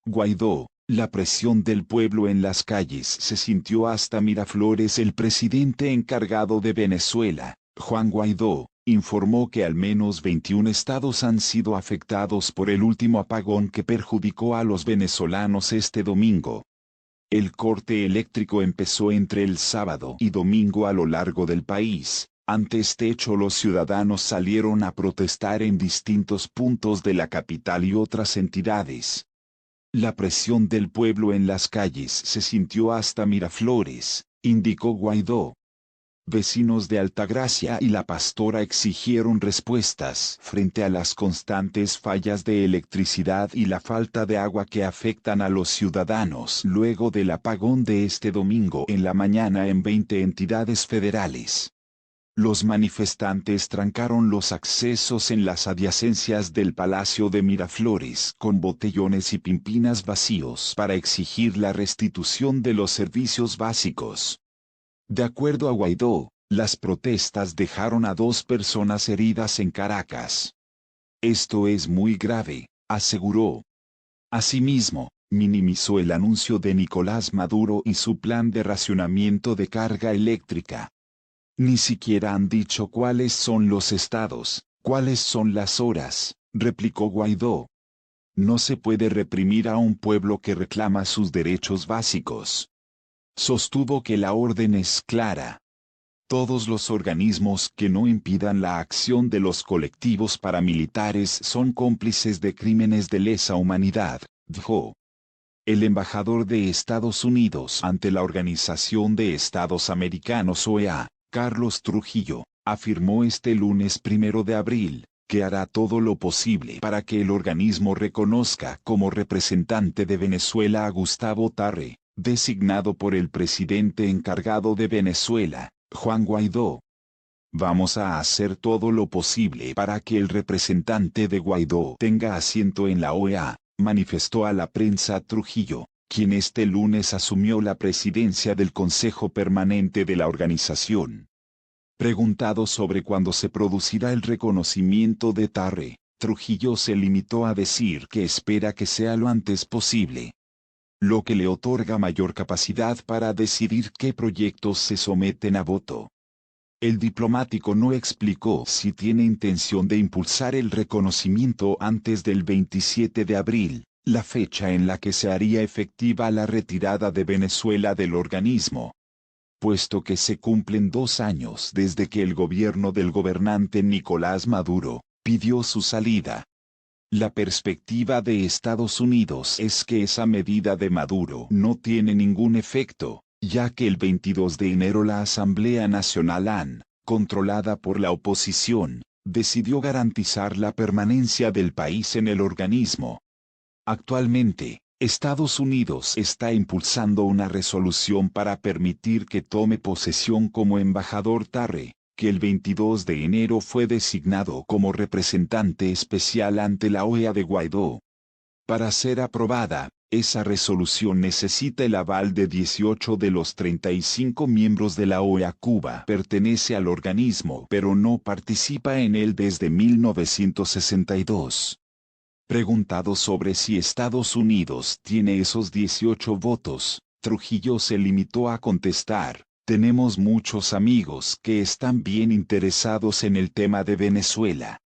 Guaidó, la presión del pueblo en las calles se sintió hasta Miraflores. El presidente encargado de Venezuela, Juan Guaidó, informó que al menos 21 estados han sido afectados por el último apagón que perjudicó a los venezolanos este domingo. El corte eléctrico empezó entre el sábado y domingo a lo largo del país. Ante este hecho, los ciudadanos salieron a protestar en distintos puntos de la capital y otras entidades. La presión del pueblo en las calles se sintió hasta Miraflores, indicó Guaidó. Vecinos de Altagracia y La Pastora exigieron respuestas frente a las constantes fallas de electricidad y la falta de agua que afectan a los ciudadanos luego del apagón de este domingo en la mañana en 20 entidades federales. Los manifestantes trancaron los accesos en las adyacencias del Palacio de Miraflores con botellones y pimpinas vacíos para exigir la restitución de los servicios básicos. De acuerdo a Guaidó, las protestas dejaron a 2 personas heridas en Caracas. Esto es muy grave, aseguró. Asimismo, minimizó el anuncio de Nicolás Maduro y su plan de racionamiento de carga eléctrica. Ni siquiera han dicho cuáles son los estados, cuáles son las horas, replicó Guaidó. No se puede reprimir a un pueblo que reclama sus derechos básicos. Sostuvo que la orden es clara. Todos los organismos que no impidan la acción de los colectivos paramilitares son cómplices de crímenes de lesa humanidad, dijo. El embajador de Estados Unidos ante la Organización de Estados Americanos OEA, Carlos Trujillo, afirmó este lunes 1 de abril, que hará todo lo posible para que el organismo reconozca como representante de Venezuela a Gustavo Tarre, designado por el presidente encargado de Venezuela, Juan Guaidó. Vamos a hacer todo lo posible para que el representante de Guaidó tenga asiento en la OEA, manifestó a la prensa Trujillo, quien este lunes asumió la presidencia del Consejo Permanente de la organización. Preguntado sobre cuándo se producirá el reconocimiento de Tarre, Trujillo se limitó a decir que espera que sea lo antes posible, lo que le otorga mayor capacidad para decidir qué proyectos se someten a voto. El diplomático no explicó si tiene intención de impulsar el reconocimiento antes del 27 de abril, la fecha en la que se haría efectiva la retirada de Venezuela del organismo, puesto que se cumplen 2 años desde que el gobierno del gobernante Nicolás Maduro pidió su salida. La perspectiva de Estados Unidos es que esa medida de Maduro no tiene ningún efecto, ya que el 22 de enero la Asamblea Nacional AN, controlada por la oposición, decidió garantizar la permanencia del país en el organismo. Actualmente, Estados Unidos está impulsando una resolución para permitir que tome posesión como embajador Tarre, que el 22 de enero fue designado como representante especial ante la OEA de Guaidó. Para ser aprobada, esa resolución necesita el aval de 18 de los 35 miembros de la OEA. Cuba pertenece al organismo pero no participa en él desde 1962. Preguntado sobre si Estados Unidos tiene esos 18 votos, Trujillo se limitó a contestar: tenemos muchos amigos que están bien interesados en el tema de Venezuela.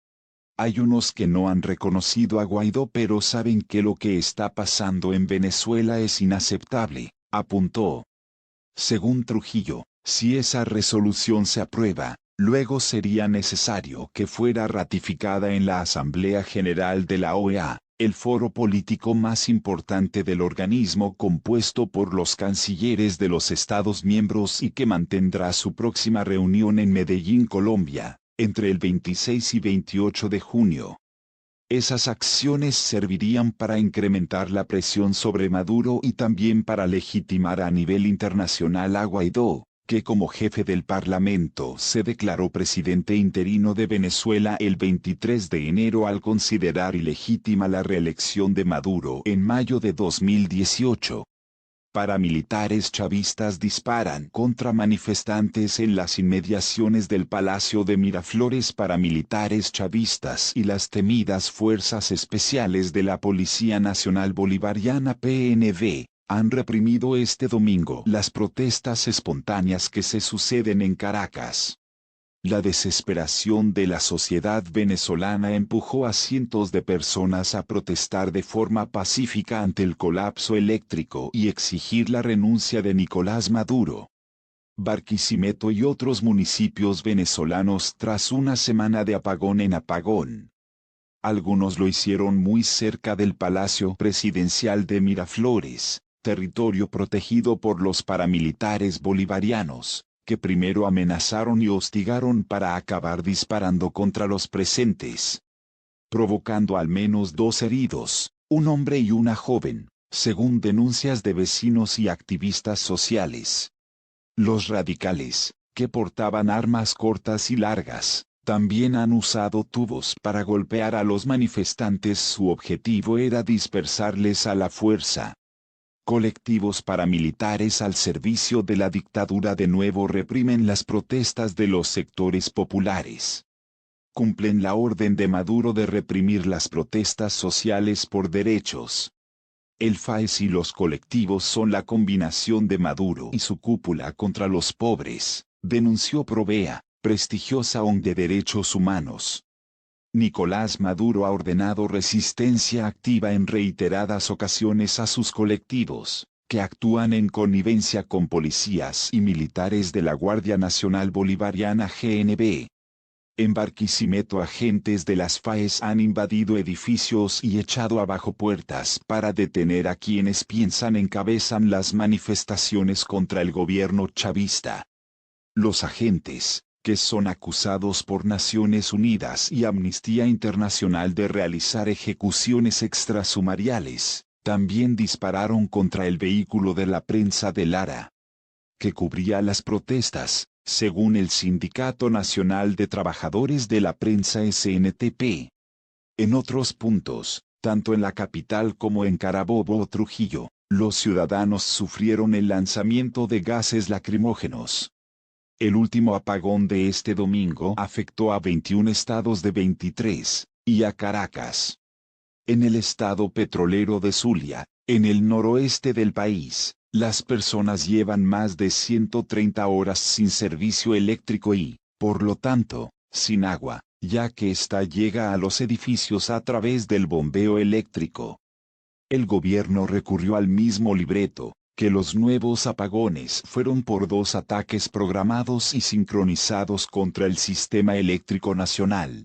Hay unos que no han reconocido a Guaidó pero saben que lo que está pasando en Venezuela es inaceptable, apuntó. Según Trujillo, si esa resolución se aprueba, luego sería necesario que fuera ratificada en la Asamblea General de la OEA, el foro político más importante del organismo compuesto por los cancilleres de los Estados miembros y que mantendrá su próxima reunión en Medellín, Colombia, entre el 26 y 28 de junio. Esas acciones servirían para incrementar la presión sobre Maduro y también para legitimar a nivel internacional a Guaidó, que como jefe del Parlamento se declaró presidente interino de Venezuela el 23 de enero al considerar ilegítima la reelección de Maduro en mayo de 2018. Paramilitares chavistas disparan contra manifestantes en las inmediaciones del Palacio de Miraflores. Paramilitares chavistas y las temidas Fuerzas Especiales de la Policía Nacional Bolivariana (PNV) han reprimido este domingo las protestas espontáneas que se suceden en Caracas. La desesperación de la sociedad venezolana empujó a cientos de personas a protestar de forma pacífica ante el colapso eléctrico y exigir la renuncia de Nicolás Maduro. Barquisimeto y otros municipios venezolanos tras una semana de apagón en apagón. Algunos lo hicieron muy cerca del Palacio Presidencial de Miraflores, territorio protegido por los paramilitares bolivarianos, que primero amenazaron y hostigaron para acabar disparando contra los presentes, provocando al menos 2 heridos, un hombre y una joven, según denuncias de vecinos y activistas sociales. Los radicales, que portaban armas cortas y largas, también han usado tubos para golpear a los manifestantes. Su objetivo era dispersarles a la fuerza. Colectivos paramilitares al servicio de la dictadura de nuevo reprimen las protestas de los sectores populares. Cumplen la orden de Maduro de reprimir las protestas sociales por derechos. El FAES y los colectivos son la combinación de Maduro y su cúpula contra los pobres, denunció Provea, prestigiosa ONG de derechos humanos. Nicolás Maduro ha ordenado resistencia activa en reiteradas ocasiones a sus colectivos, que actúan en connivencia con policías y militares de la Guardia Nacional Bolivariana (GNB). En Barquisimeto, agentes de las FAES han invadido edificios y echado abajo puertas para detener a quienes piensan encabezan las manifestaciones contra el gobierno chavista. Los agentes, que son acusados por Naciones Unidas y Amnistía Internacional de realizar ejecuciones extrasumariales, también dispararon contra el vehículo de la prensa de Lara, que cubría las protestas, según el Sindicato Nacional de Trabajadores de la Prensa SNTP. En otros puntos, tanto en la capital como en Carabobo o Trujillo, los ciudadanos sufrieron el lanzamiento de gases lacrimógenos. El último apagón de este domingo afectó a 21 estados de 23, y a Caracas. En el estado petrolero de Zulia, en el noroeste del país, las personas llevan más de 130 horas sin servicio eléctrico y, por lo tanto, sin agua, ya que ésta llega a los edificios a través del bombeo eléctrico. El gobierno recurrió al mismo libreto, que los nuevos apagones fueron por 2 ataques programados y sincronizados contra el sistema eléctrico nacional.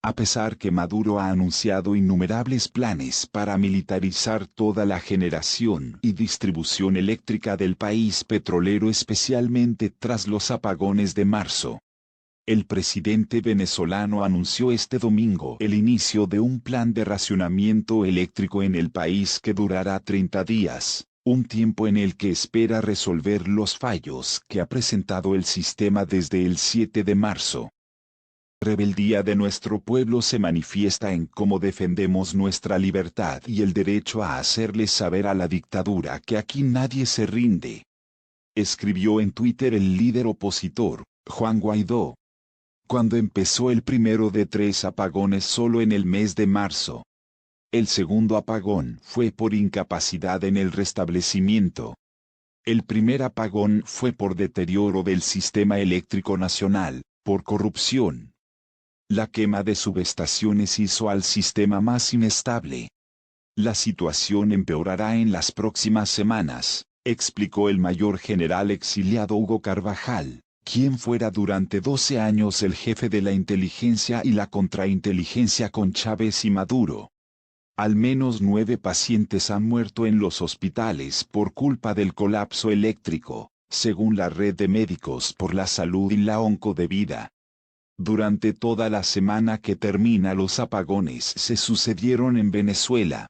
A pesar que Maduro ha anunciado innumerables planes para militarizar toda la generación y distribución eléctrica del país petrolero, especialmente tras los apagones de marzo. El presidente venezolano anunció este domingo el inicio de un plan de racionamiento eléctrico en el país que durará 30 días. Un tiempo en el que espera resolver los fallos que ha presentado el sistema desde el 7 de marzo. La rebeldía de nuestro pueblo se manifiesta en cómo defendemos nuestra libertad y el derecho a hacerle saber a la dictadura que aquí nadie se rinde. Escribió en Twitter el líder opositor, Juan Guaidó. Cuando empezó el primero de 3 apagones solo en el mes de marzo. El segundo apagón fue por incapacidad en el restablecimiento. El primer apagón fue por deterioro del sistema eléctrico nacional, por corrupción. La quema de subestaciones hizo al sistema más inestable. La situación empeorará en las próximas semanas, explicó el mayor general exiliado Hugo Carvajal, quien fuera durante 12 años el jefe de la inteligencia y la contrainteligencia con Chávez y Maduro. Al menos 9 pacientes han muerto en los hospitales por culpa del colapso eléctrico, según la Red de Médicos por la Salud y la Oncodevida. Durante toda la semana que termina los apagones se sucedieron en Venezuela,